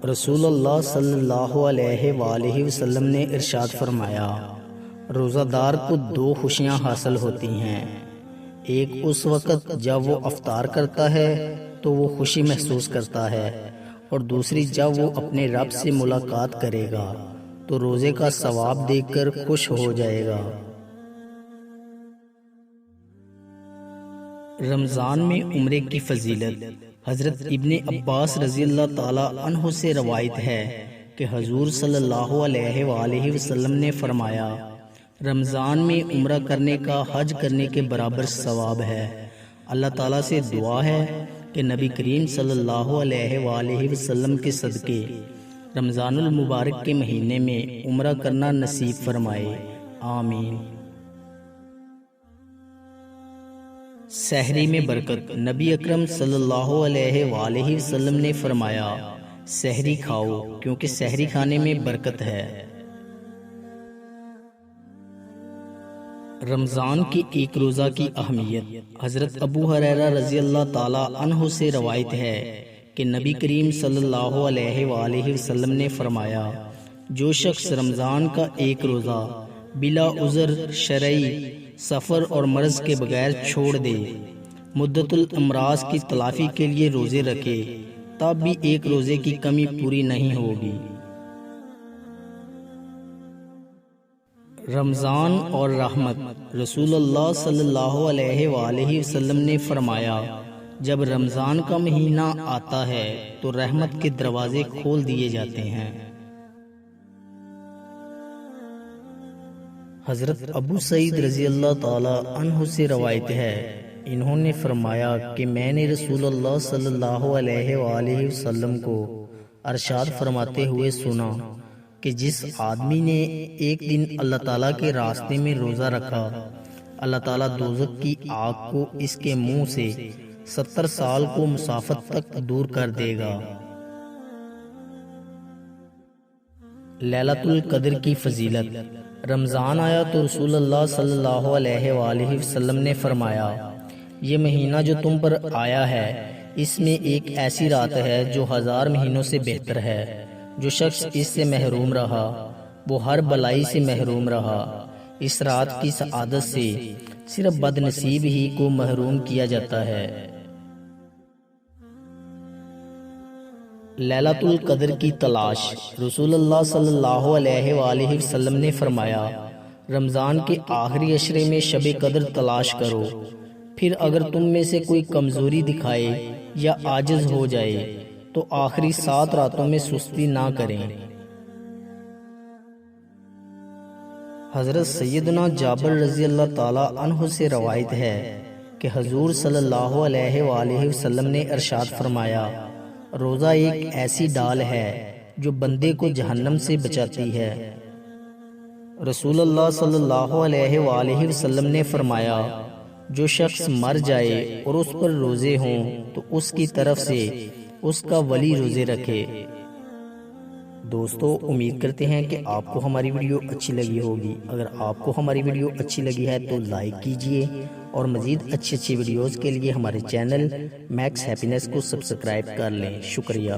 رسول اللہ صلی اللہ علیہ وآلہ وسلم نے ارشاد فرمایا، روزہ دار کو دو خوشیاں حاصل ہوتی ہیں۔ ایک اس وقت جب وہ افطار کرتا ہے تو وہ خوشی محسوس کرتا ہے، اور دوسری جب وہ اپنے رب سے ملاقات کرے گا تو روزے کا ثواب دیکھ کر خوش ہو جائے گا۔ رمضان میں عمرے کی فضیلت۔ حضرت ابن عباس رضی اللہ تعالی عنہ سے روایت ہے کہ حضور صلی اللہ علیہ وآلہ وسلم نے فرمایا، رمضان میں عمرہ کرنے کا حج کرنے کے برابر ثواب ہے۔ اللہ تعالیٰ سے دعا ہے کہ نبی کریم صلی اللہ علیہ وآلہ وسلم کے صدقے رمضان المبارک کے مہینے میں عمرہ کرنا نصیب فرمائے، آمین۔ سحری میں برکت۔ نبی اکرم صلی اللہ علیہ وآلہ وسلم نے فرمایا، سحری کھاؤ کیونکہ سحری کھانے میں برکت ہے۔ رمضان کی ایک روزہ کی اہمیت۔ حضرت ابو ہریرہ رضی اللہ تعالی عنہ سے روایت ہے کہ نبی کریم صلی اللہ علیہ وآلہ وسلم نے فرمایا، جو شخص رمضان کا ایک روزہ بلا عذر شرعی، سفر اور مرض کے بغیر چھوڑ دے، مدت الامراض کی تلافی کے لیے روزے رکھے، تب بھی ایک روزے کی کمی پوری نہیں ہوگی۔ رمضان اور رحمت۔ رسول اللہ صلی اللہ علیہ وآلہ وسلم نے فرمایا، جب رمضان کا مہینہ آتا ہے تو رحمت کے دروازے کھول دیے جاتے ہیں۔ حضرت ابو سعید رضی اللہ تعالی عنہ سے روایت ہے، انہوں نے فرمایا کہ میں نے رسول اللہ صلی اللہ علیہ وآلہ وسلم کو ارشاد فرماتے ہوئے سنا کہ جس آدمی نے ایک دن اللہ تعالیٰ کے راستے میں روزہ رکھا، اللہ تعالیٰ دوزخ کی آگ کو اس کے منہ سے 70 سال کو مسافت تک دور کر دے گا۔ لیلۃ القدر کی فضیلت۔ رمضان آیا تو رسول اللہ صلی اللہ علیہ وآلہ وسلم نے فرمایا، یہ مہینہ جو تم پر آیا ہے اس میں ایک ایسی رات ہے جو 1000 مہینوں سے بہتر ہے۔ جو شخص اس سے محروم رہا وہ ہر بلائی سے محروم رہا۔ اس رات کی سعادت سے صرف بد نصیب ہی کو محروم کیا جاتا ہے۔ لیلۃ القدر کی تلاش۔ رسول اللہ صلی اللہ علیہ وآلہ وسلم نے فرمایا، رمضان کے آخری عشرے میں شب قدر تلاش کرو، پھر اگر تم میں سے کوئی کمزوری دکھائے یا عاجز ہو جائے تو آخری 7 راتوں میں سستی نہ کریں۔ حضرت سیدنا جابر رضی اللہ تعالی عنہ سے روایت ہے کہ حضور صلی اللہ علیہ وآلہ وسلم نے ارشاد فرمایا، روزہ ایک ایسی ڈال ہے جو بندے کو جہنم سے بچاتی ہے۔ رسول اللہ صلی اللہ علیہ وآلہ وسلم نے فرمایا، جو شخص مر جائے اور اس پر روزے ہوں تو اس کی طرف سے اس کا ولی روزے رکھے۔ دوستو، امید کرتے ہیں کہ آپ کو ہماری ویڈیو اچھی لگی ہوگی۔ اگر آپ کو ہماری ویڈیو اچھی لگی ہے تو لائک کیجئے، اور مزید اچھی ویڈیوز کے لیے ہمارے چینل میکس ہیپینس کو سبسکرائب کر لیں۔ شکریہ۔